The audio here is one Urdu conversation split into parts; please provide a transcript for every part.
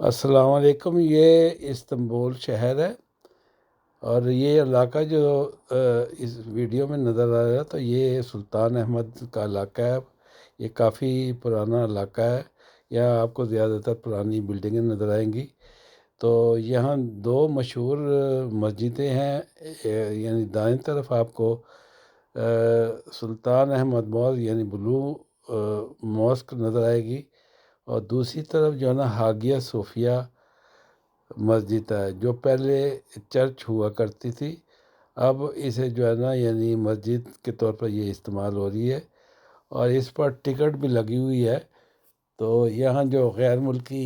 السلام علیکم۔ یہ استنبول شہر ہے اور یہ علاقہ جو اس ویڈیو میں نظر آ رہا تو یہ سلطان احمد کا علاقہ ہے۔ یہ کافی پرانا علاقہ ہے۔ یہاں آپ کو زیادہ تر پرانی بلڈنگیں نظر آئیں گی۔ تو یہاں دو مشہور مسجدیں ہیں، یعنی دائیں طرف آپ کو سلطان احمد مosque یعنی بلو ماسک نظر آئے گی، اور دوسری طرف جو ہے نا حاگیہ صوفیہ مسجد ہے، جو پہلے چرچ ہوا کرتی تھی، اب اسے جو ہے نا یعنی مسجد کے طور پر یہ استعمال ہو رہی ہے، اور اس پر ٹکٹ بھی لگی ہوئی ہے۔ تو یہاں جو غیر ملکی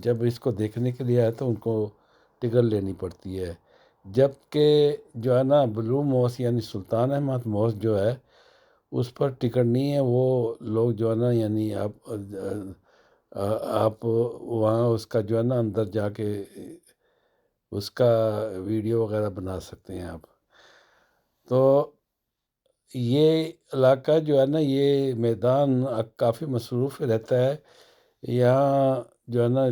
جب اس کو دیکھنے کے لیے آئے تو ان کو ٹکٹ لینی پڑتی ہے، جبکہ جو ہے نا بلو ماسک یعنی سلطان احمد ماسک جو ہے اس پر ٹکٹ نہیں ہے۔ وہ لوگ جو ہے نا یعنی آپ وہاں اس کا جو ہے نا اندر جا کے اس کا ویڈیو وغیرہ بنا سکتے ہیں آپ۔ تو یہ علاقہ جو ہے نا یہ میدان کافی مصروف رہتا ہے۔ یہاں جو ہے نا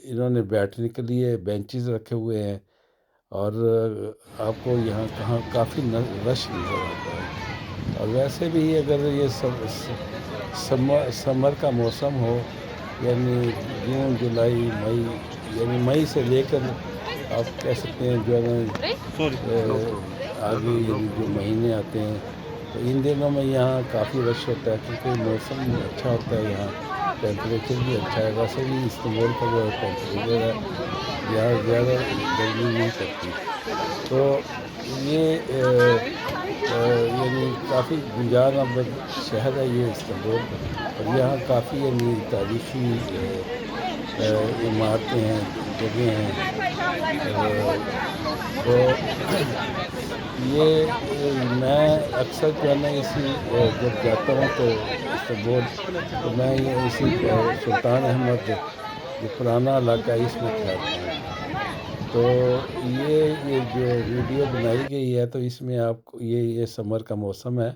انہوں نے بیٹھنے کے لیے بینچز رکھے ہوئے ہیں، اور آپ کو یہاں کہاں کافی رش نظر آتا ہے۔ اور ویسے بھی اگر یہ سمر کا موسم ہو، یعنی جون جولائی مئی، یعنی مئی سے لے کر آپ کہہ سکتے ہیں جو ہے نا آگے یعنی جو مہینے آتے ہیں، تو ان دنوں میں یہاں کافی رش ہوتا ہے، کیونکہ موسم اچھا ہوتا ہے، یہاں ٹیمپریچر بھی اچھا ہے۔ ویسے بھی استنبول کا جو ٹیمپریچر ہے یہاں زیادہ گرمی نہیں پڑتی۔ تو یہ یعنی کافی گنجان آباد شہر ہے یہ استنبول، اور یہاں کافی یعنی تاریخی عمارتیں ہیں، جگہیں ہیں۔ تو یہ میں اکثر جو ہے نا اسی جب جاتا ہوں تو استنبول، تو میں یہ اسی سلطان احمد جو پرانا علاقہ ہے اس میں ٹھہرتا ہوں۔ تو یہ جو ویڈیو بنائی گئی ہے تو اس میں آپ کو یہ سمر کا موسم ہے،